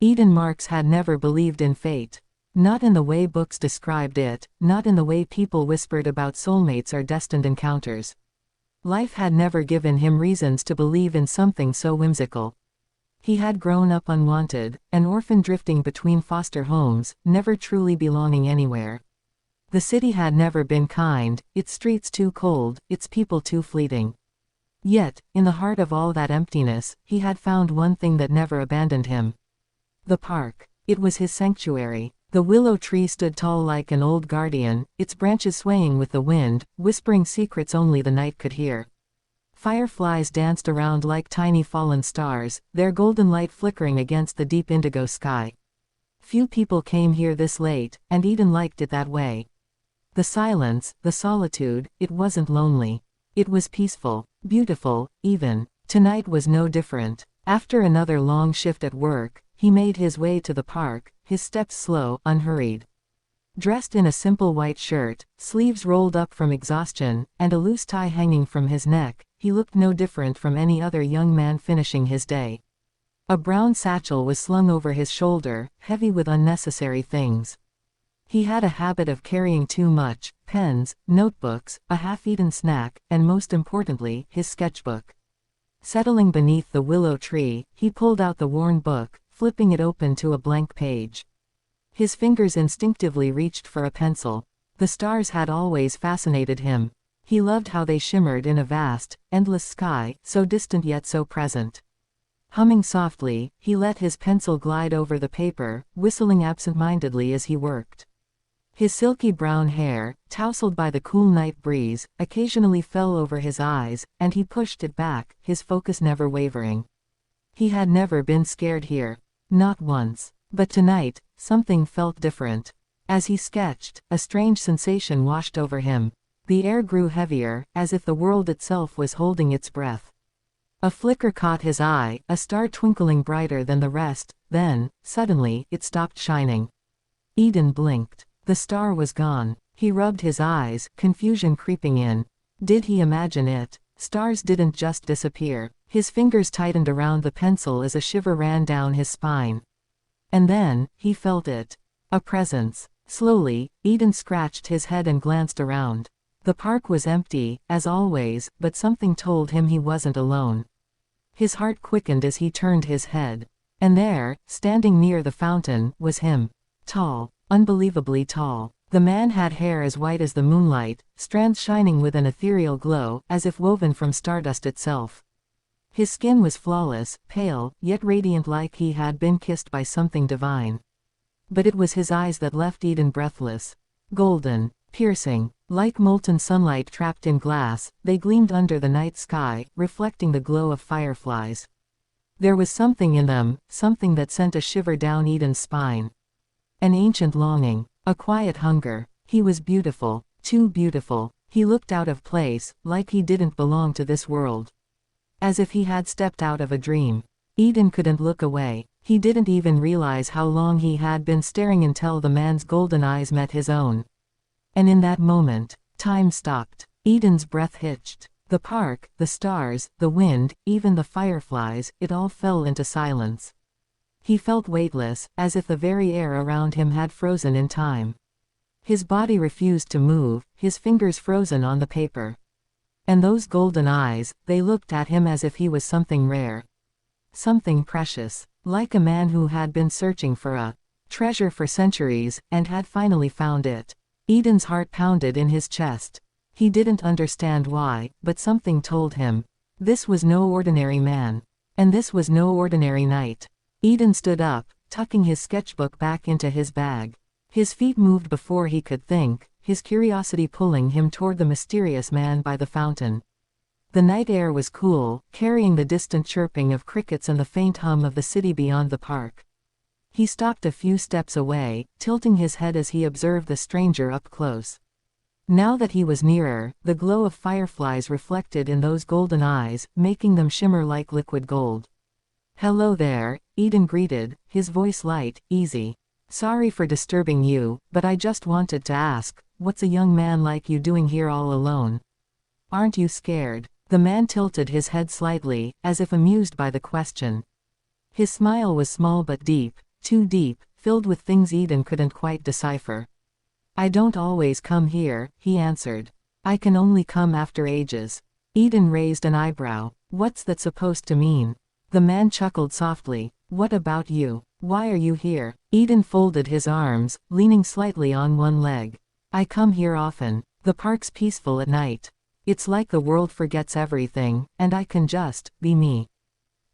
Eden Marks had never believed in fate. Not in the way books described it, not in the way people whispered about soulmates or destined encounters. Life had never given him reasons to believe in something so whimsical. He had grown up unwanted, an orphan drifting between foster homes, never truly belonging anywhere. The city had never been kind, its streets too cold, its people too fleeting. Yet, in the heart of all that emptiness, he had found one thing that never abandoned him. The park. It was his sanctuary. The willow tree stood tall like an old guardian, its branches swaying with the wind, whispering secrets only the night could hear. Fireflies danced around like tiny fallen stars, their golden light flickering against the deep indigo sky. Few people came here this late, and Eden liked it that way. The silence, the solitude, it wasn't lonely. It was peaceful, beautiful, even. Tonight was no different. After another long shift at work, he made his way to the park, his steps slow, unhurried. Dressed in a simple white shirt, sleeves rolled up from exhaustion, and a loose tie hanging from his neck, he looked no different from any other young man finishing his day. A brown satchel was slung over his shoulder, heavy with unnecessary things. He had a habit of carrying too much: pens, notebooks, a half-eaten snack, and most importantly, his sketchbook. Settling beneath the willow tree, he pulled out the worn book, flipping it open to a blank page. His fingers instinctively reached for a pencil. The stars had always fascinated him. He loved how they shimmered in a vast, endless sky, so distant yet so present. Humming softly, he let his pencil glide over the paper, whistling absent-mindedly as he worked. His silky brown hair, tousled by the cool night breeze, occasionally fell over his eyes, and he pushed it back, his focus never wavering. He had never been scared here. Not once. But tonight, something felt different. As he sketched, a strange sensation washed over him. The air grew heavier, as if the world itself was holding its breath. A flicker caught his eye, a star twinkling brighter than the rest, then, suddenly, it stopped shining. Eden blinked. The star was gone. He rubbed his eyes, confusion creeping in. Did he imagine it? Stars didn't just disappear. His fingers tightened around the pencil as a shiver ran down his spine. And then, he felt it. A presence. Slowly, Eden scratched his head and glanced around. The park was empty, as always, but something told him he wasn't alone. His heart quickened as he turned his head. And there, standing near the fountain, was him. Tall. Unbelievably tall. The man had hair as white as the moonlight, strands shining with an ethereal glow, as if woven from stardust itself. His skin was flawless, pale, yet radiant, like he had been kissed by something divine. But it was his eyes that left Eden breathless. Golden, piercing, like molten sunlight trapped in glass, they gleamed under the night sky, reflecting the glow of fireflies. There was something in them, something that sent a shiver down Eden's spine. An ancient longing, a quiet hunger. He was beautiful, too beautiful. He looked out of place, like he didn't belong to this world. As if he had stepped out of a dream. Eden couldn't look away. He didn't even realize how long he had been staring until the man's golden eyes met his own. And in that moment, time stopped. Eden's breath hitched. The park, the stars, the wind, even the fireflies, it all fell into silence. He felt weightless, as if the very air around him had frozen in time. His body refused to move, his fingers frozen on the paper. And those golden eyes, they looked at him as if he was something rare. Something precious. Like a man who had been searching for a treasure for centuries, and had finally found it. Eden's heart pounded in his chest. He didn't understand why, but something told him. This was no ordinary man. And this was no ordinary night. Eden stood up, tucking his sketchbook back into his bag. His feet moved before he could think, his curiosity pulling him toward the mysterious man by the fountain. The night air was cool, carrying the distant chirping of crickets and the faint hum of the city beyond the park. He stopped a few steps away, tilting his head as he observed the stranger up close. Now that he was nearer, the glow of fireflies reflected in those golden eyes, making them shimmer like liquid gold. "Hello there," Eden greeted, his voice light, easy. "Sorry for disturbing you, but I just wanted to ask, what's a young man like you doing here all alone? Aren't you scared?" The man tilted his head slightly, as if amused by the question. His smile was small but deep, too deep, filled with things Eden couldn't quite decipher. I don't always come here, he answered. I can only come after ages. Eden raised an eyebrow. What's that supposed to mean? The man chuckled softly. What about you? Why are you here? Eden folded his arms, leaning slightly on one leg. I come here often. The park's peaceful at night. It's like the world forgets everything, and I can just be me.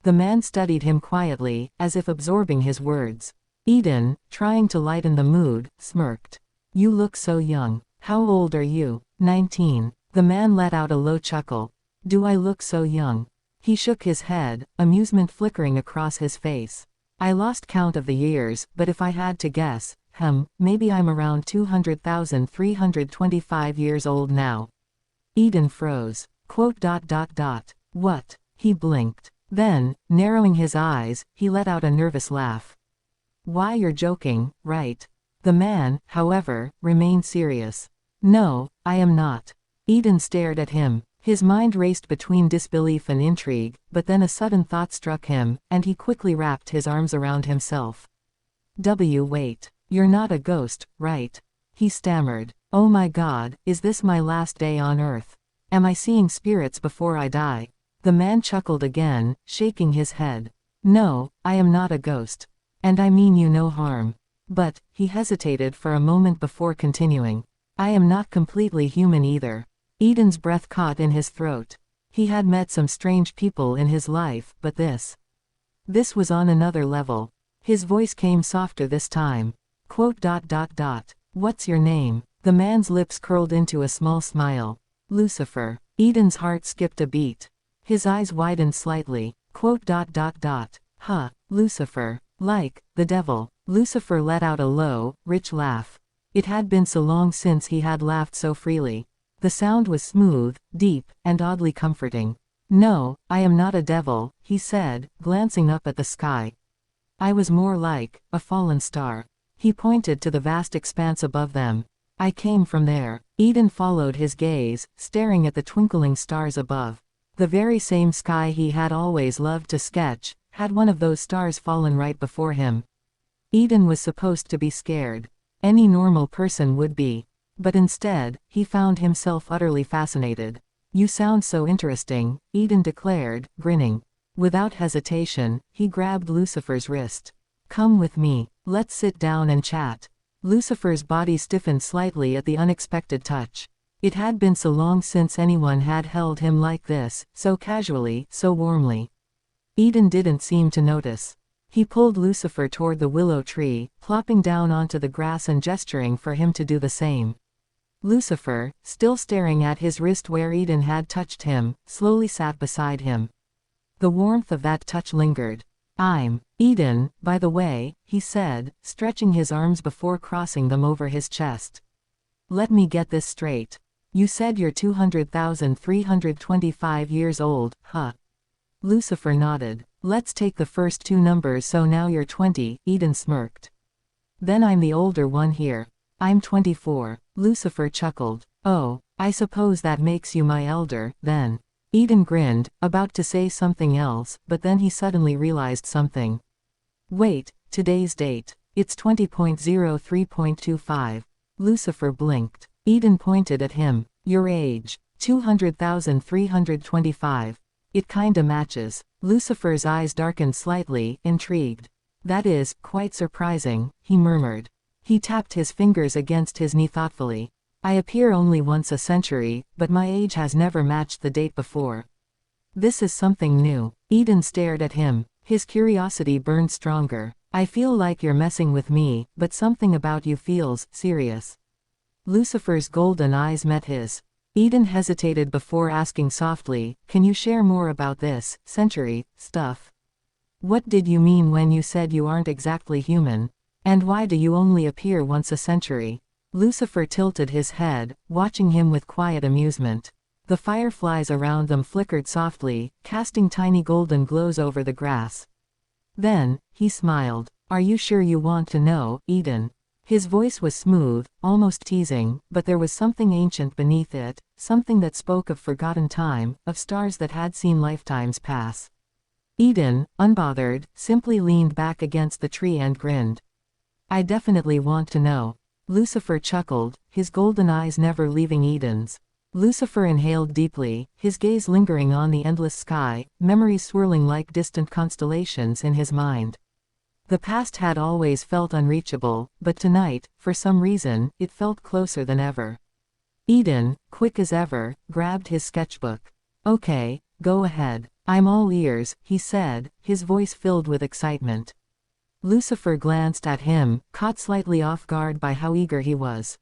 The man studied him quietly, as if absorbing his words. Eden, trying to lighten the mood, smirked. You look so young. How old are you? 19. The man let out a low chuckle. Do I look so young? He shook his head, amusement flickering across his face. I lost count of the years, but if I had to guess, maybe I'm around 200,325 years old now. Eden froze. What? He blinked. Then, narrowing his eyes, he let out a nervous laugh. Why, you're joking, right? The man, however, remained serious. No, I am not. Eden stared at him. His mind raced between disbelief and intrigue, but then a sudden thought struck him, and he quickly wrapped his arms around himself. Wait. You're not a ghost, right? He stammered. Oh my God, is this my last day on Earth? Am I seeing spirits before I die? The man chuckled again, shaking his head. No, I am not a ghost. And I mean you no harm. But, he hesitated for a moment before continuing. I am not completely human either. Eden's breath caught in his throat. He had met some strange people in his life, but this was on another level. His voice came softer this time. What's your name? The man's lips curled into a small smile. Lucifer. Eden's heart skipped a beat. His eyes widened slightly. Lucifer. Like the devil. Lucifer let out a low, rich laugh. It had been so long since he had laughed so freely. The sound was smooth, deep, and oddly comforting. No, I am not a devil, he said, glancing up at the sky. I was more like a fallen star. He pointed to the vast expanse above them. I came from there. Eden followed his gaze, staring at the twinkling stars above. The very same sky he had always loved to sketch, had one of those stars fallen right before him. Eden was supposed to be scared. Any normal person would be. But instead, he found himself utterly fascinated. You sound so interesting, Eden declared, grinning. Without hesitation, he grabbed Lucifer's wrist. Come with me. Let's sit down and chat. Lucifer's body stiffened slightly at the unexpected touch. It had been so long since anyone had held him like this, so casually, so warmly. Eden didn't seem to notice. He pulled Lucifer toward the willow tree, plopping down onto the grass and gesturing for him to do the same. Lucifer, still staring at his wrist where Eden had touched him, slowly sat beside him. The warmth of that touch lingered. I'm Eden, by the way, he said, stretching his arms before crossing them over his chest. Let me get this straight. You said you're 200,325 years old, huh? Lucifer nodded. Let's take the first two numbers, so now you're 20, Eden smirked. Then I'm the older one here. I'm 24. Lucifer chuckled. Oh, I suppose that makes you my elder, then. Eden grinned, about to say something else, but then he suddenly realized something. Wait, today's date. It's 20.03.25. Lucifer blinked. Eden pointed at him. Your age. 200,325. It kinda matches. Lucifer's eyes darkened slightly, intrigued. That is quite surprising, he murmured. He tapped his fingers against his knee thoughtfully. I appear only once a century, but my age has never matched the date before. This is something new. Eden stared at him. His curiosity burned stronger. I feel like you're messing with me, but something about you feels serious. Lucifer's golden eyes met his. Eden hesitated before asking softly, can you share more about this century stuff? What did you mean when you said you aren't exactly human? And why do you only appear once a century? Lucifer tilted his head, watching him with quiet amusement. The fireflies around them flickered softly, casting tiny golden glows over the grass. Then, he smiled. Are you sure you want to know, Eden? His voice was smooth, almost teasing, but there was something ancient beneath it, something that spoke of forgotten time, of stars that had seen lifetimes pass. Eden, unbothered, simply leaned back against the tree and grinned. I definitely want to know. Lucifer chuckled, his golden eyes never leaving Eden's. Lucifer inhaled deeply, his gaze lingering on the endless sky, memories swirling like distant constellations in his mind. The past had always felt unreachable, but tonight, for some reason, it felt closer than ever. Eden, quick as ever, grabbed his sketchbook. Okay, go ahead. I'm all ears, he said, his voice filled with excitement. Lucifer glanced at him, caught slightly off guard by how eager he was.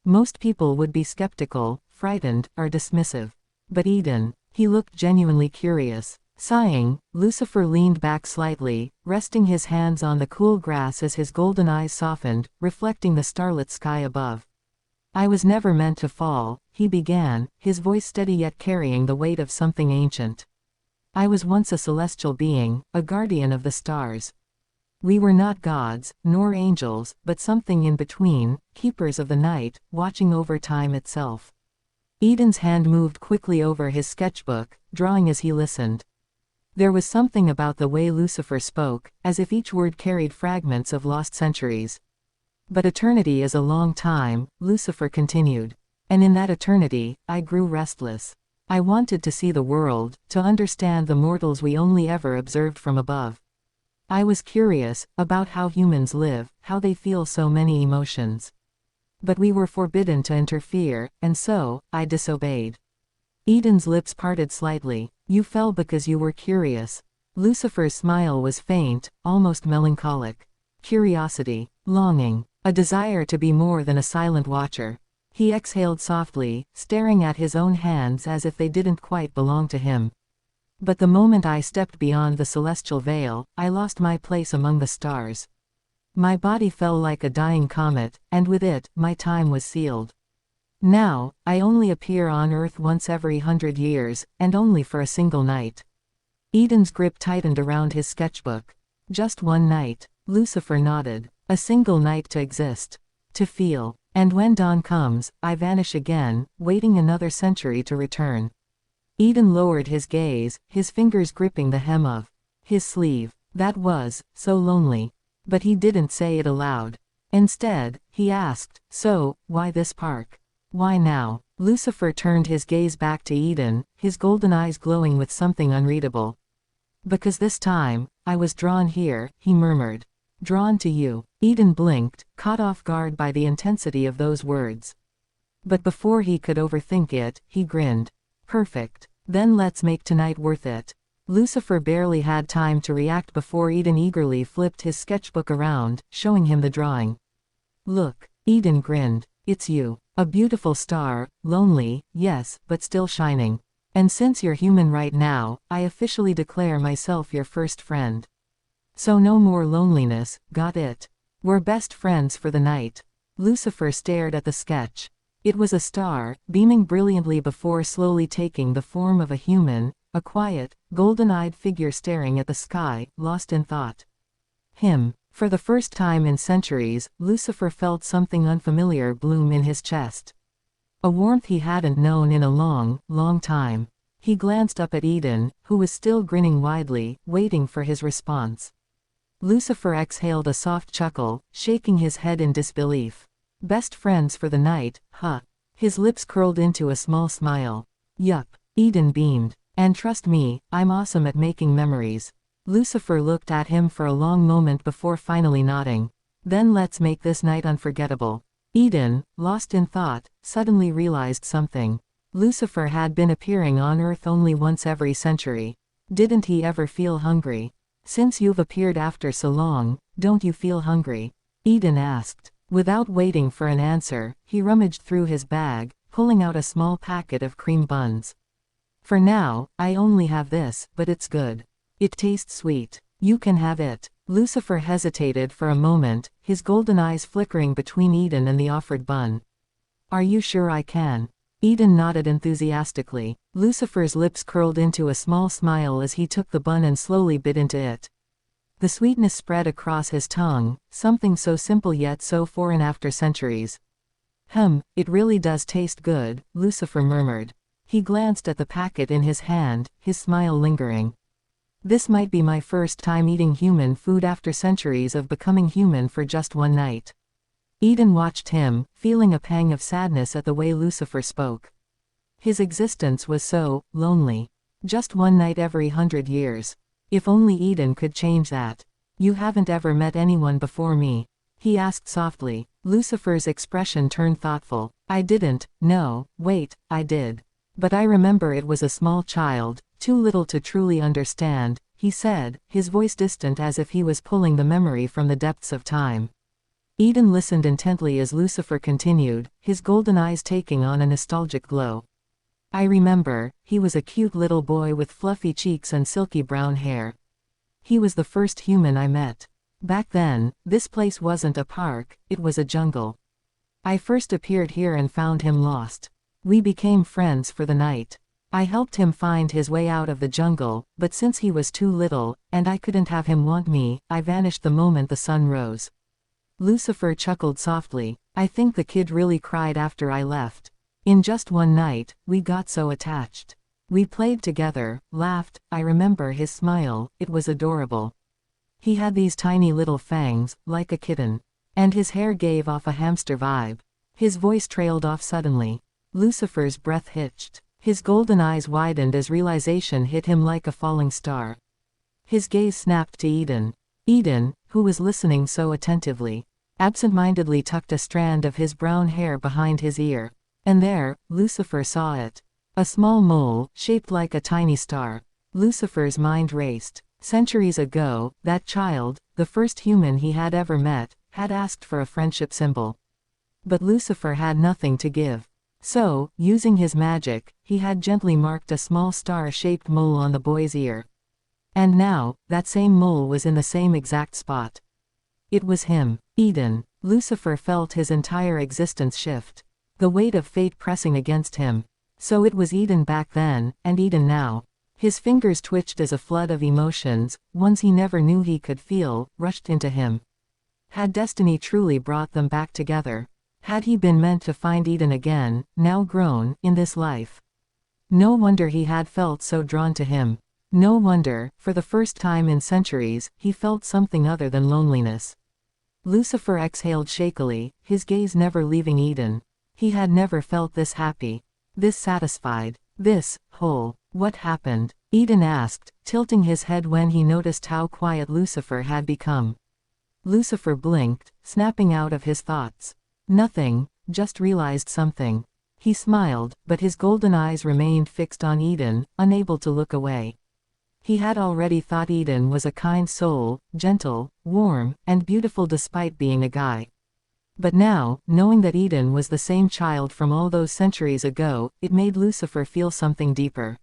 Most people would be skeptical, frightened, or dismissive. But Eden, he looked genuinely curious. Sighing, Lucifer leaned back slightly, resting his hands on the cool grass as his golden eyes softened, reflecting the starlit sky above. I was never meant to fall, he began, his voice steady yet carrying the weight of something ancient. I was once a celestial being, a guardian of the stars. We were not gods, nor angels, but something in between, keepers of the night, watching over time itself. Eden's hand moved quickly over his sketchbook, drawing as he listened. There was something about the way Lucifer spoke, as if each word carried fragments of lost centuries. But eternity is a long time, Lucifer continued. And in that eternity, I grew restless. I wanted to see the world, to understand the mortals we only ever observed from above. I was curious about how humans live, how they feel so many emotions. But we were forbidden to interfere, and so, I disobeyed. Eden's lips parted slightly. You fell because you were curious. Lucifer's smile was faint, almost melancholic. Curiosity, longing, a desire to be more than a silent watcher. He exhaled softly, staring at his own hands as if they didn't quite belong to him. But the moment I stepped beyond the celestial veil, I lost my place among the stars. My body fell like a dying comet, and with it, my time was sealed. Now, I only appear on Earth once every 100 years, and only for a single night. Eden's grip tightened around his sketchbook. Just one night, Lucifer nodded. A single night to exist. To feel. And when dawn comes, I vanish again, waiting another century to return. Eden lowered his gaze, his fingers gripping the hem of his sleeve. That was so lonely. But he didn't say it aloud. Instead, he asked, so, why this park? Why now? Lucifer turned his gaze back to Eden, his golden eyes glowing with something unreadable. Because this time, I was drawn here, he murmured. Drawn to you. Eden blinked, caught off guard by the intensity of those words. But before he could overthink it, he grinned. Perfect. Then let's make tonight worth it. Lucifer barely had time to react before Eden eagerly flipped his sketchbook around, showing him the drawing. Look. Eden grinned. It's you. A beautiful star, lonely, yes, but still shining. And since you're human right now, I officially declare myself your first friend. So no more loneliness, got it? We're best friends for the night. Lucifer stared at the sketch. It was a star, beaming brilliantly before slowly taking the form of a human, a quiet, golden-eyed figure staring at the sky, lost in thought. Him. For the first time in centuries, Lucifer felt something unfamiliar bloom in his chest. A warmth he hadn't known in a long, long time. He glanced up at Eden, who was still grinning widely, waiting for his response. Lucifer exhaled a soft chuckle, shaking his head in disbelief. Best friends for the night, huh? His lips curled into a small smile. Yup. Eden beamed. And trust me, I'm awesome at making memories. Lucifer looked at him for a long moment before finally nodding. Then let's make this night unforgettable. Eden, lost in thought, suddenly realized something. Lucifer had been appearing on Earth only once every century. Didn't he ever feel hungry? Since you've appeared after so long, don't you feel hungry? Eden asked. Without waiting for an answer, he rummaged through his bag, pulling out a small packet of cream buns. For now, I only have this, but it's good. It tastes sweet. You can have it. Lucifer hesitated for a moment, his golden eyes flickering between Eden and the offered bun. Are you sure I can? Eden nodded enthusiastically. Lucifer's lips curled into a small smile as he took the bun and slowly bit into it. The sweetness spread across his tongue, something so simple yet so foreign after centuries. It really does taste good, Lucifer murmured. He glanced at the packet in his hand, his smile lingering. This might be my first time eating human food after centuries of becoming human for just one night. Eden watched him, feeling a pang of sadness at the way Lucifer spoke. His existence was so lonely. Just one night every 100 years. If only Eden could change that. You haven't ever met anyone before me? He asked softly. Lucifer's expression turned thoughtful. I didn't. No, wait, I did. But I remember it was a small child, too little to truly understand, he said, his voice distant as if he was pulling the memory from the depths of time. Eden listened intently as Lucifer continued, his golden eyes taking on a nostalgic glow. I remember, he was a cute little boy with fluffy cheeks and silky brown hair. He was the first human I met. Back then, this place wasn't a park, it was a jungle. I first appeared here and found him lost. We became friends for the night. I helped him find his way out of the jungle, but since he was too little, and I couldn't have him want me, I vanished the moment the sun rose. Lucifer chuckled softly. I think the kid really cried after I left. In just one night, we got so attached. We played together, laughed, I remember his smile, it was adorable. He had these tiny little fangs, like a kitten. And his hair gave off a hamster vibe. His voice trailed off suddenly. Lucifer's breath hitched. His golden eyes widened as realization hit him like a falling star. His gaze snapped to Eden. Eden, who was listening so attentively, absent-mindedly tucked a strand of his brown hair behind his ear. And there, Lucifer saw it. A small mole, shaped like a tiny star. Lucifer's mind raced. Centuries ago, that child, the first human he had ever met, had asked for a friendship symbol. But Lucifer had nothing to give. So, using his magic, he had gently marked a small star-shaped mole on the boy's ear. And now, that same mole was in the same exact spot. It was him, Eden. Lucifer felt his entire existence shift. The weight of fate pressing against him. So it was Eden back then, and Eden now. His fingers twitched as a flood of emotions, ones he never knew he could feel, rushed into him. Had destiny truly brought them back together? Had he been meant to find Eden again, now grown, in this life? No wonder he had felt so drawn to him. No wonder, for the first time in centuries, he felt something other than loneliness. Lucifer exhaled shakily, his gaze never leaving Eden. He had never felt this happy. This satisfied. This whole. What happened? Eden asked, tilting his head when he noticed how quiet Lucifer had become. Lucifer blinked, snapping out of his thoughts. Nothing, just realized something. He smiled, but his golden eyes remained fixed on Eden, unable to look away. He had already thought Eden was a kind soul, gentle, warm, and beautiful despite being a guy. But now, knowing that Eden was the same child from all those centuries ago, it made Lucifer feel something deeper.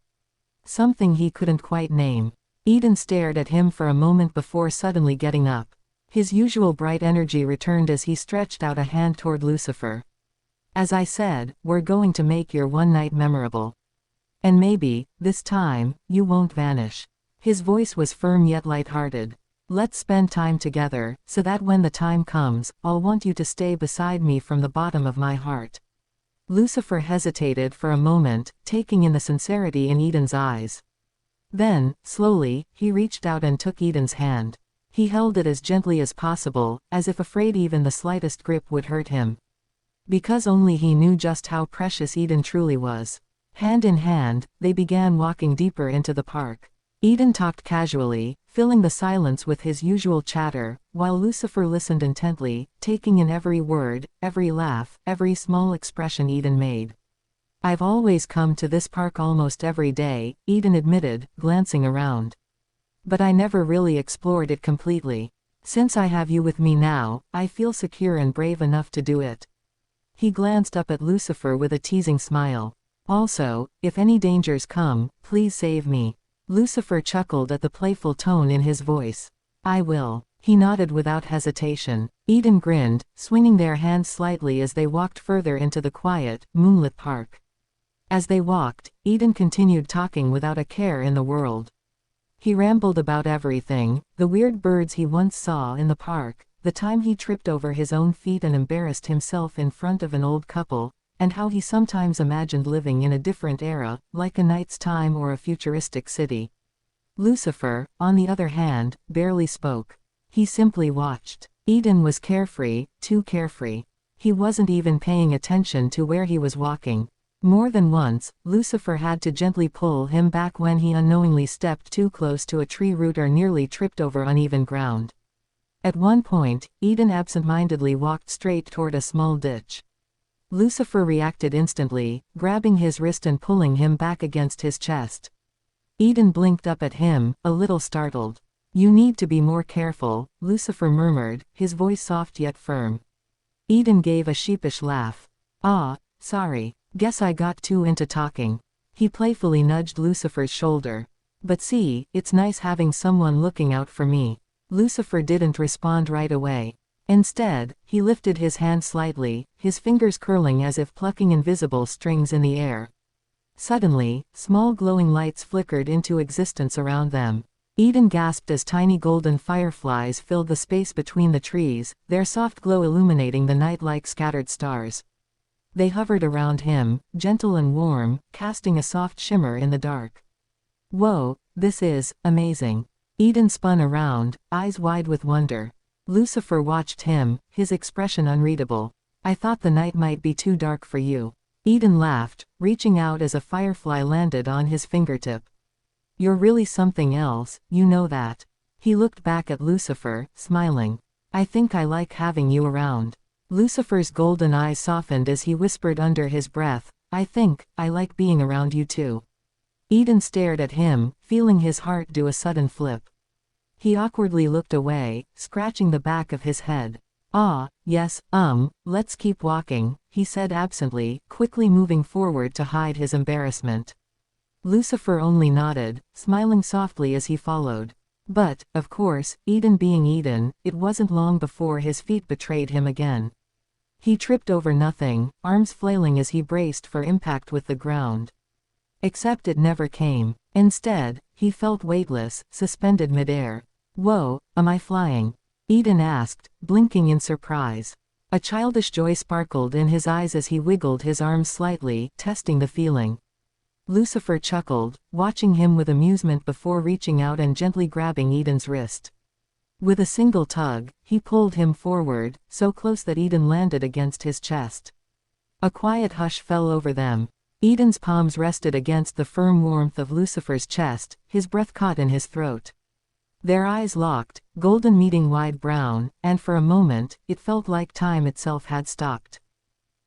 Something he couldn't quite name. Eden stared at him for a moment before suddenly getting up. His usual bright energy returned as he stretched out a hand toward Lucifer. As I said, we're going to make your one night memorable. And maybe, this time, you won't vanish. His voice was firm yet light-hearted. Let's spend time together, so that when the time comes, I'll want you to stay beside me from the bottom of my heart. Lucifer hesitated for a moment, taking in the sincerity in Eden's eyes. Then, slowly, he reached out and took Eden's hand. He held it as gently as possible, as if afraid even the slightest grip would hurt him. Because only he knew just how precious Eden truly was. Hand in hand, they began walking deeper into the park. Eden talked casually, filling the silence with his usual chatter, while Lucifer listened intently, taking in every word, every laugh, every small expression Eden made. I've always come to this park almost every day, Eden admitted, glancing around. But I never really explored it completely. Since I have you with me now, I feel secure and brave enough to do it. He glanced up at Lucifer with a teasing smile. Also, if any dangers come, please save me. Lucifer chuckled at the playful tone in his voice. I will. He nodded without hesitation. Eden grinned, swinging their hands slightly as they walked further into the quiet, moonlit park. As they walked, Eden continued talking without a care in the world. He rambled about everything, the weird birds he once saw in the park, the time he tripped over his own feet and embarrassed himself in front of an old couple, and how he sometimes imagined living in a different era, like a knight's time or a futuristic city. Lucifer, on the other hand, barely spoke. He simply watched. Eden was carefree, too carefree. He wasn't even paying attention to where he was walking. More than once, Lucifer had to gently pull him back when he unknowingly stepped too close to a tree root or nearly tripped over uneven ground. At one point, Eden absent-mindedly walked straight toward a small ditch. Lucifer reacted instantly, grabbing his wrist and pulling him back against his chest. Eden blinked up at him, a little startled. "You need to be more careful," Lucifer murmured, his voice soft yet firm. Eden gave a sheepish laugh. "Ah, sorry. Guess I got too into talking." He playfully nudged Lucifer's shoulder. "But see, it's nice having someone looking out for me." Lucifer didn't respond right away. Instead, he lifted his hand slightly, his fingers curling as if plucking invisible strings in the air. Suddenly, small glowing lights flickered into existence around them. Eden gasped as tiny golden fireflies filled the space between the trees, their soft glow illuminating the night like scattered stars. They hovered around him, gentle and warm, casting a soft shimmer in the dark. "Whoa, this is amazing." Eden spun around, eyes wide with wonder. Lucifer watched him, his expression unreadable. "I thought the night might be too dark for you." Eden laughed, reaching out as a firefly landed on his fingertip. "You're really something else, you know that." He looked back at Lucifer, smiling. "I think I like having you around." Lucifer's golden eyes softened as he whispered under his breath, "I think I like being around you too." Eden stared at him, feeling his heart do a sudden flip. He awkwardly looked away, scratching the back of his head. "Ah, yes, let's keep walking," he said absently, quickly moving forward to hide his embarrassment. Lucifer only nodded, smiling softly as he followed. But, of course, Eden being Eden, it wasn't long before his feet betrayed him again. He tripped over nothing, arms flailing as he braced for impact with the ground. Except it never came. Instead, he felt weightless, suspended midair. "Whoa, am I flying?" Eden asked, blinking in surprise. A childish joy sparkled in his eyes as he wiggled his arms slightly, testing the feeling. Lucifer chuckled, watching him with amusement before reaching out and gently grabbing Eden's wrist. With a single tug, he pulled him forward, so close that Eden landed against his chest. A quiet hush fell over them. Eden's palms rested against the firm warmth of Lucifer's chest, his breath caught in his throat. Their eyes locked, golden meeting wide brown, and for a moment, it felt like time itself had stopped.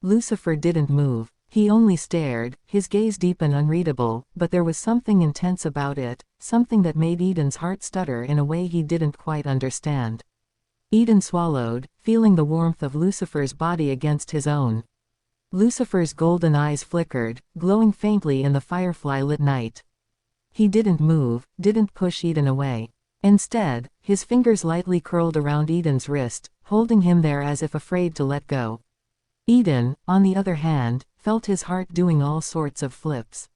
Lucifer didn't move. He only stared, his gaze deep and unreadable, but there was something intense about it, something that made Eden's heart stutter in a way he didn't quite understand. Eden swallowed, feeling the warmth of Lucifer's body against his own. Lucifer's golden eyes flickered, glowing faintly in the firefly-lit night. He didn't move, didn't push Eden away. Instead, his fingers lightly curled around Eden's wrist, holding him there as if afraid to let go. Eden, on the other hand, felt his heart doing all sorts of flips.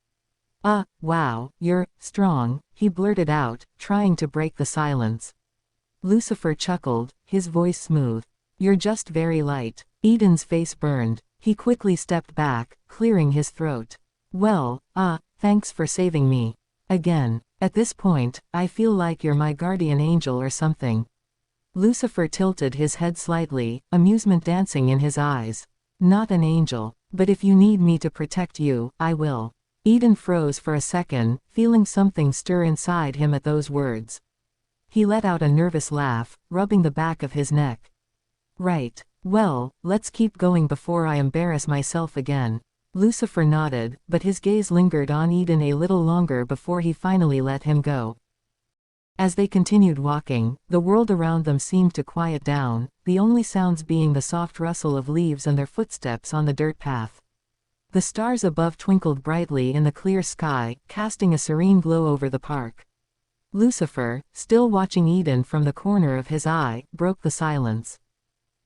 Wow, you're strong," he blurted out, trying to break the silence. Lucifer chuckled, his voice smooth. "You're just very light." Eden's face burned. He quickly stepped back, clearing his throat. "Well, thanks for saving me. Again. At this point, I feel like you're my guardian angel or something." Lucifer tilted his head slightly, amusement dancing in his eyes. "Not an angel. But if you need me to protect you, I will." Eden froze for a second, feeling something stir inside him at those words. He let out a nervous laugh, rubbing the back of his neck. "Right. Well, let's keep going before I embarrass myself again." Lucifer nodded, but his gaze lingered on Eden a little longer before he finally let him go. As they continued walking, the world around them seemed to quiet down, the only sounds being the soft rustle of leaves and their footsteps on the dirt path. The stars above twinkled brightly in the clear sky, casting a serene glow over the park. Lucifer, still watching Eden from the corner of his eye, broke the silence.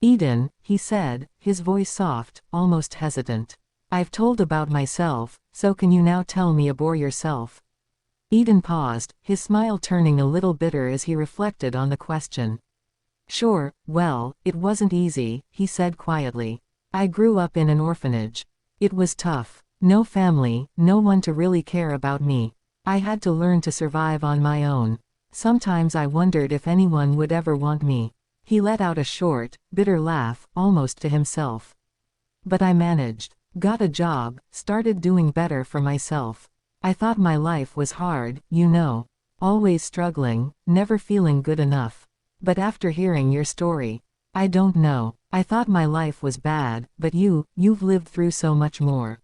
"Eden," he said, his voice soft, almost hesitant. "I've told about myself, so can you now tell me about yourself?" Eden paused, his smile turning a little bitter as he reflected on the question. "Sure, well, it wasn't easy," he said quietly. "I grew up in an orphanage. It was tough. No family, no one to really care about me. I had to learn to survive on my own. Sometimes I wondered if anyone would ever want me." He let out a short, bitter laugh, almost to himself. "But I managed. Got a job, started doing better for myself. I thought my life was hard, you know. Always struggling, never feeling good enough. But after hearing your story, I don't know. I thought my life was bad, but you've lived through so much more.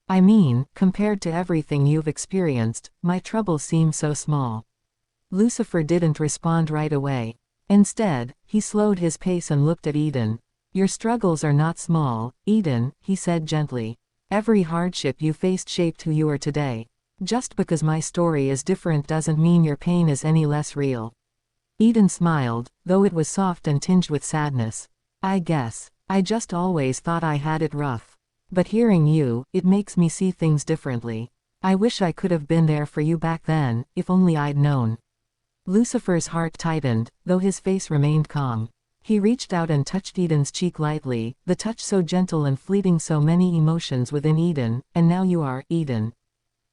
I mean, compared to everything you've experienced, my troubles seem so small." Lucifer didn't respond right away. Instead, he slowed his pace and looked at Eden. "Your struggles are not small, Eden," he said gently. "Every hardship you faced shaped who you are today. Just because my story is different doesn't mean your pain is any less real." Eden smiled, though it was soft and tinged with sadness. "I guess. I just always thought I had it rough. But hearing you, it makes me see things differently. I wish I could have been there for you back then, if only I'd known." Lucifer's heart tightened, though his face remained calm. He reached out and touched Eden's cheek lightly, the touch so gentle and fleeting, so many emotions within Eden. "And now you are, Eden.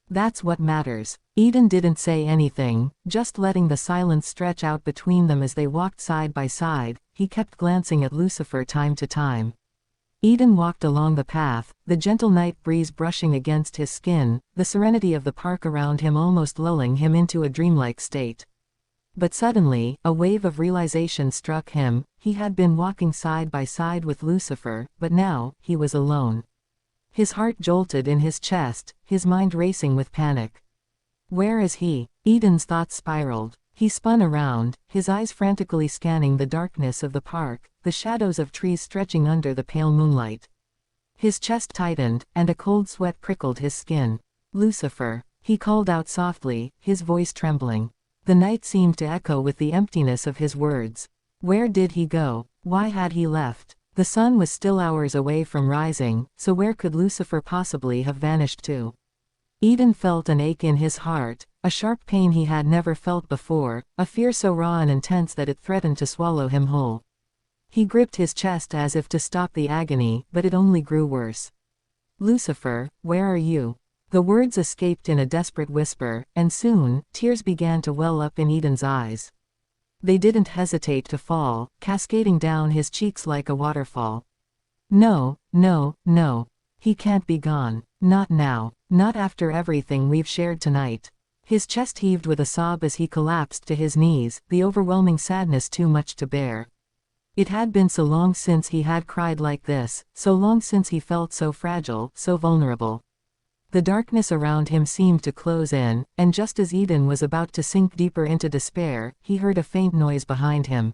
That's what matters." Eden didn't say anything, just letting the silence stretch out between them as they walked side by side. He kept glancing at Lucifer time to time. Eden walked along the path, the gentle night breeze brushing against his skin, the serenity of the park around him almost lulling him into a dreamlike state. But suddenly, a wave of realization struck him. He had been walking side by side with Lucifer, but now, he was alone. His heart jolted in his chest, his mind racing with panic. Where is he? Eden's thoughts spiraled. He spun around, his eyes frantically scanning the darkness of the park, the shadows of trees stretching under the pale moonlight. His chest tightened, and a cold sweat prickled his skin. "Lucifer," he called out softly, his voice trembling. The night seemed to echo with the emptiness of his words. Where did he go? Why had he left? The sun was still hours away from rising, so where could Lucifer possibly have vanished to? Eden felt an ache in his heart, a sharp pain he had never felt before, a fear so raw and intense that it threatened to swallow him whole. He gripped his chest as if to stop the agony, but it only grew worse. "Lucifer, where are you?" The words escaped in a desperate whisper, and soon, tears began to well up in Eden's eyes. They didn't hesitate to fall, cascading down his cheeks like a waterfall. "No, no, no. He can't be gone. Not now. Not after everything we've shared tonight." His chest heaved with a sob as he collapsed to his knees, the overwhelming sadness too much to bear. It had been so long since he had cried like this, so long since he felt so fragile, so vulnerable. The darkness around him seemed to close in, and just as Eden was about to sink deeper into despair, he heard a faint noise behind him.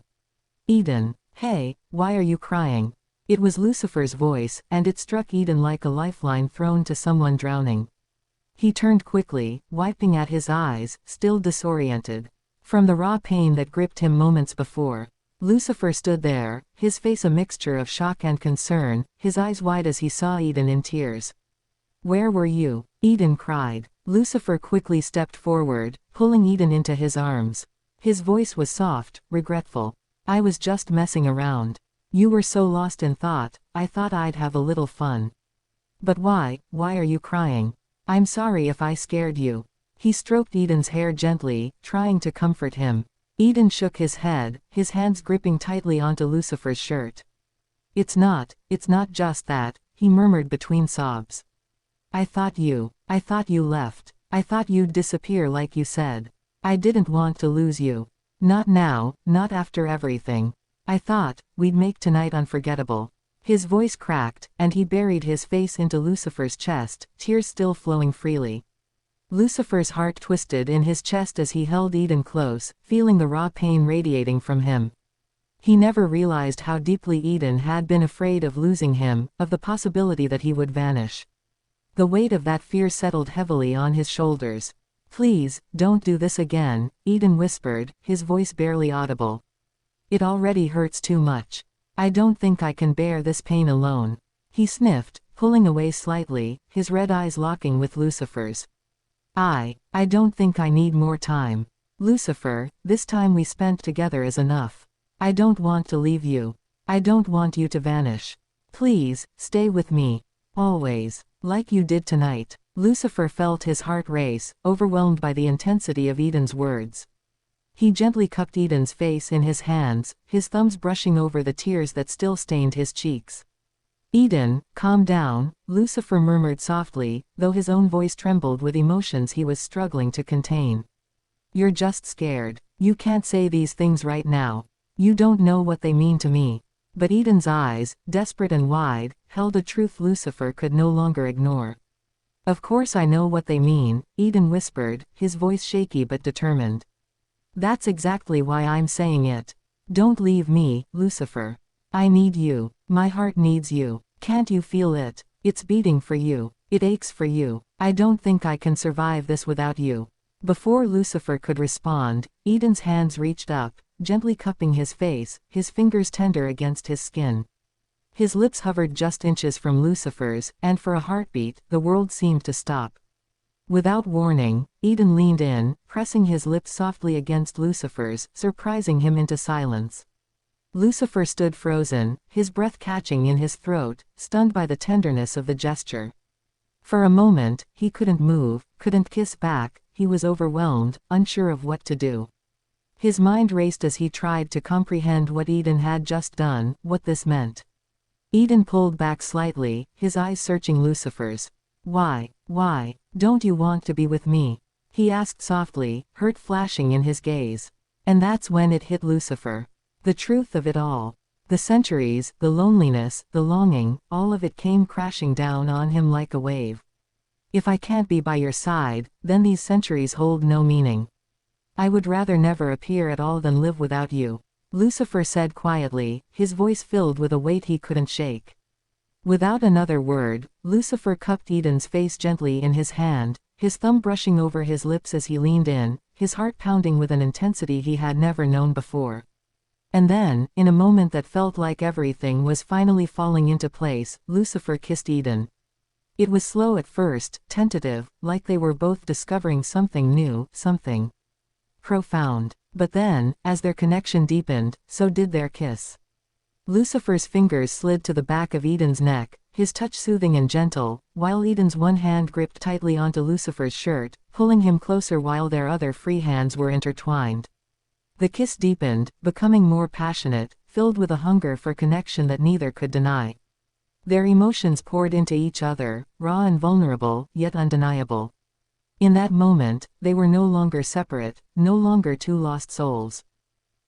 "Eden, hey, why are you crying?" It was Lucifer's voice, and it struck Eden like a lifeline thrown to someone drowning. He turned quickly, wiping at his eyes, still disoriented from the raw pain that gripped him moments before. Lucifer stood there, his face a mixture of shock and concern, his eyes wide as he saw Eden in tears. "Where were you?" Eden cried. Lucifer quickly stepped forward, pulling Eden into his arms. His voice was soft, regretful. "I was just messing around. You were so lost in thought, I thought I'd have a little fun." "But why are you crying? I'm sorry if I scared you." He stroked Eden's hair gently, trying to comfort him. Eden shook his head, his hands gripping tightly onto Lucifer's shirt. It's not just that," he murmured between sobs. I thought you left. I thought you'd disappear like you said. I didn't want to lose you. Not now, not after everything. I thought we'd make tonight unforgettable." His voice cracked, and he buried his face into Lucifer's chest, tears still flowing freely. Lucifer's heart twisted in his chest as he held Eden close, feeling the raw pain radiating from him. He never realized how deeply Eden had been afraid of losing him, of the possibility that he would vanish. The weight of that fear settled heavily on his shoulders. "Please, don't do this again," Eden whispered, his voice barely audible. "It already hurts too much. I don't think I can bear this pain alone." He sniffed, pulling away slightly, his red eyes locking with Lucifer's. I don't think I need more time. Lucifer, this time we spent together is enough. I don't want to leave you. I don't want you to vanish. Please, stay with me. Always. Like you did tonight." Lucifer felt his heart race, overwhelmed by the intensity of Eden's words. He gently cupped Eden's face in his hands, his thumbs brushing over the tears that still stained his cheeks. "Eden, calm down," Lucifer murmured softly, though his own voice trembled with emotions he was struggling to contain. "You're just scared. You can't say these things right now. You don't know what they mean to me." But Eden's eyes, desperate and wide, held a truth Lucifer could no longer ignore. "Of course I know what they mean," Eden whispered, his voice shaky but determined. "That's exactly why I'm saying it. Don't leave me, Lucifer. I need you. My heart needs you. Can't you feel it? It's beating for you. It aches for you. I don't think I can survive this without you." Before Lucifer could respond, Eden's hands reached up, gently cupping his face, his fingers tender against his skin. His lips hovered just inches from Lucifer's, and for a heartbeat, the world seemed to stop. Without warning, Eden leaned in, pressing his lips softly against Lucifer's, surprising him into silence. Lucifer stood frozen, his breath catching in his throat, stunned by the tenderness of the gesture. For a moment, he couldn't move, couldn't kiss back, he was overwhelmed, unsure of what to do. His mind raced as he tried to comprehend what Eden had just done, what this meant. Eden pulled back slightly, his eyes searching Lucifer's. Why, don't you want to be with me?" he asked softly, hurt flashing in his gaze. And that's when it hit Lucifer. The truth of it all. The centuries, the loneliness, the longing, all of it came crashing down on him like a wave. "If I can't be by your side, then these centuries hold no meaning. I would rather never appear at all than live without you," Lucifer said quietly, his voice filled with a weight he couldn't shake. Without another word, Lucifer cupped Eden's face gently in his hand, his thumb brushing over his lips as he leaned in, his heart pounding with an intensity he had never known before. And then, in a moment that felt like everything was finally falling into place, Lucifer kissed Eden. It was slow at first, tentative, like they were both discovering something new, something profound. But then, as their connection deepened, so did their kiss. Lucifer's fingers slid to the back of Eden's neck, his touch soothing and gentle, while Eden's one hand gripped tightly onto Lucifer's shirt, pulling him closer while their other free hands were intertwined. The kiss deepened, becoming more passionate, filled with a hunger for connection that neither could deny. Their emotions poured into each other, raw and vulnerable, yet undeniable. In that moment, they were no longer separate, no longer two lost souls.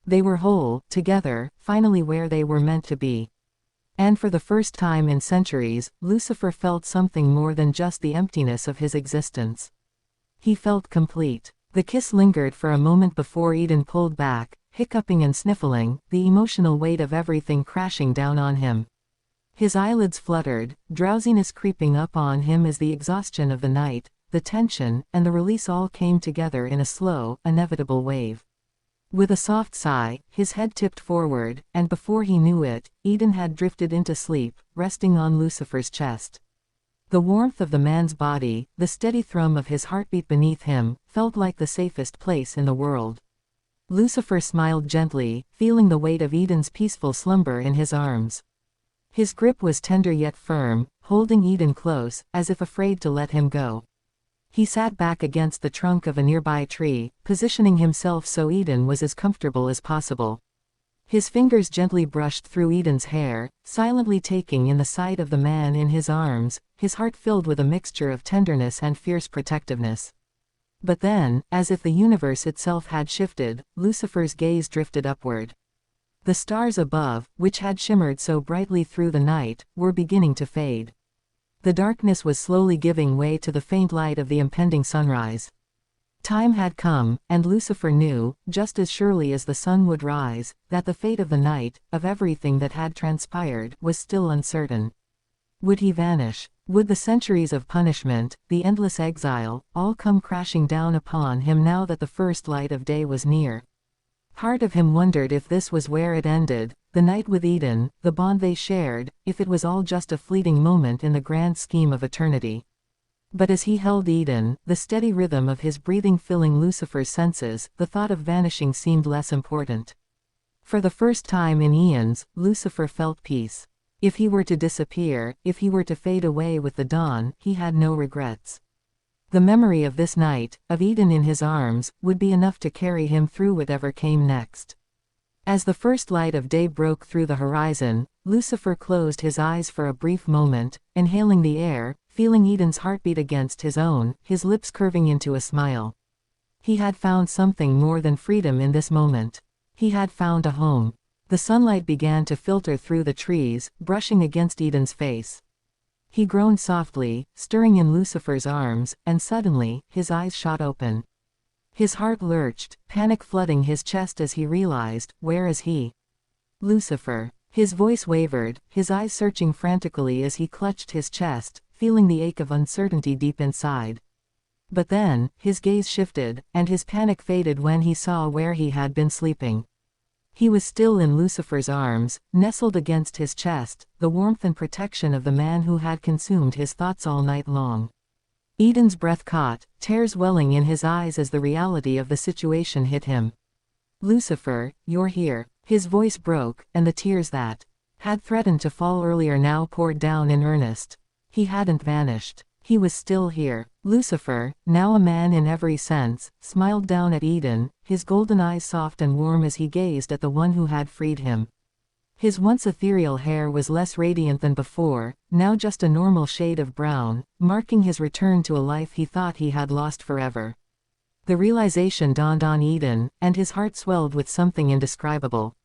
They were whole, together, finally where they were meant to be. And for the first time in centuries, Lucifer felt something more than just the emptiness of his existence. He felt complete. The kiss lingered for a moment before Eden pulled back, hiccuping and sniffling, the emotional weight of everything crashing down on him. His eyelids fluttered, drowsiness creeping up on him as the exhaustion of the night, the tension, and the release all came together in a slow, inevitable wave. With a soft sigh, his head tipped forward, and before he knew it, Eden had drifted into sleep, resting on Lucifer's chest. The warmth of the man's body, the steady thrum of his heartbeat beneath him, felt like the safest place in the world. Lucifer smiled gently, feeling the weight of Eden's peaceful slumber in his arms. His grip was tender yet firm, holding Eden close, as if afraid to let him go. He sat back against the trunk of a nearby tree, positioning himself so Eden was as comfortable as possible. His fingers gently brushed through Eden's hair, silently taking in the sight of the man in his arms, his heart filled with a mixture of tenderness and fierce protectiveness. But then, as if the universe itself had shifted, Lucifer's gaze drifted upward. The stars above, which had shimmered so brightly through the night, were beginning to fade. The darkness was slowly giving way to the faint light of the impending sunrise. Time had come, and Lucifer knew, just as surely as the sun would rise, that the fate of the night, of everything that had transpired, was still uncertain. Would he vanish? Would the centuries of punishment, the endless exile, all come crashing down upon him now that the first light of day was near? Part of him wondered if this was where it ended, the night with Eden, the bond they shared, if it was all just a fleeting moment in the grand scheme of eternity. But as he held Eden, the steady rhythm of his breathing filling Lucifer's senses, the thought of vanishing seemed less important. For the first time in eons, Lucifer felt peace. If he were to disappear, if he were to fade away with the dawn, he had no regrets. The memory of this night, of Eden in his arms, would be enough to carry him through whatever came next. As the first light of day broke through the horizon, Lucifer closed his eyes for a brief moment, inhaling the air, feeling Eden's heartbeat against his own, his lips curving into a smile. He had found something more than freedom in this moment. He had found a home. The sunlight began to filter through the trees, brushing against Eden's face. He groaned softly, stirring in Lucifer's arms, and suddenly, his eyes shot open. His heart lurched, panic flooding his chest as he realized, where is he? Lucifer. His voice wavered, his eyes searching frantically as he clutched his chest, feeling the ache of uncertainty deep inside. But then, his gaze shifted, and his panic faded when he saw where he had been sleeping. He was still in Lucifer's arms, nestled against his chest, the warmth and protection of the man who had consumed his thoughts all night long. Eden's breath caught, tears welling in his eyes as the reality of the situation hit him. Lucifer, you're here. His voice broke, and the tears that had threatened to fall earlier now poured down in earnest. He hadn't vanished. He was still here. Lucifer, now a man in every sense, smiled down at Eden, his golden eyes soft and warm as he gazed at the one who had freed him. His once ethereal hair was less radiant than before, now just a normal shade of brown, marking his return to a life he thought he had lost forever. The realization dawned on Eden, and his heart swelled with something indescribable.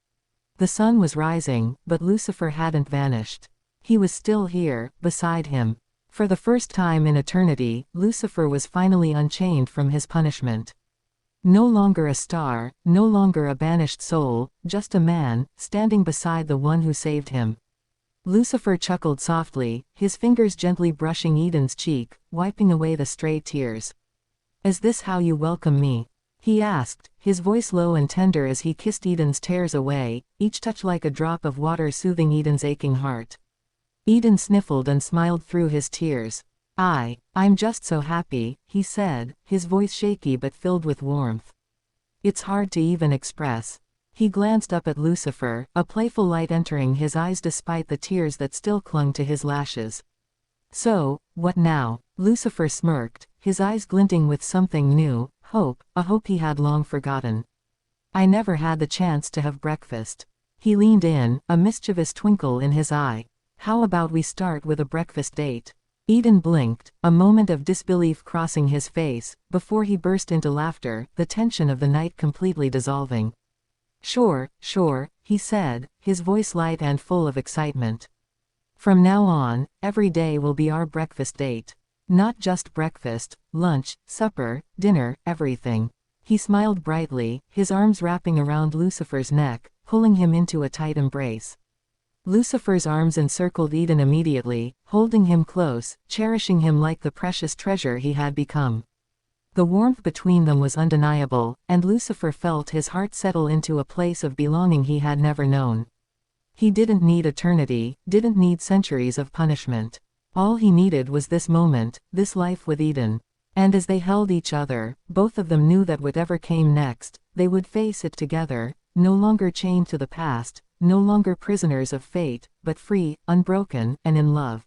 The sun was rising, but Lucifer hadn't vanished. He was still here, beside him. For the first time in eternity, Lucifer was finally unchained from his punishment. No longer a star, no longer a banished soul, just a man, standing beside the one who saved him. Lucifer chuckled softly, his fingers gently brushing Eden's cheek, wiping away the stray tears. "Is this how you welcome me?" he asked, his voice low and tender as he kissed Eden's tears away, each touch like a drop of water soothing Eden's aching heart. Eden sniffled and smiled through his tears. I'm just so happy," he said, his voice shaky but filled with warmth. "It's hard to even express." He glanced up at Lucifer, a playful light entering his eyes despite the tears that still clung to his lashes. "So, what now?" Lucifer smirked, his eyes glinting with something new, hope, a hope he had long forgotten. "I never had the chance to have breakfast." He leaned in, a mischievous twinkle in his eye. "How about we start with a breakfast date?" Eden blinked, a moment of disbelief crossing his face, before he burst into laughter, the tension of the night completely dissolving. Sure, he said, his voice light and full of excitement. "From now on, every day will be our breakfast date. Not just breakfast, lunch, supper, dinner, everything." He smiled brightly, his arms wrapping around Lucifer's neck, pulling him into a tight embrace. Lucifer's arms encircled Eden immediately, holding him close, cherishing him like the precious treasure he had become. The warmth between them was undeniable, and Lucifer felt his heart settle into a place of belonging he had never known. He didn't need eternity, didn't need centuries of punishment. All he needed was this moment, this life with Eden. And as they held each other, both of them knew that whatever came next, they would face it together, no longer chained to the past, no longer prisoners of fate, but free, unbroken, and in love.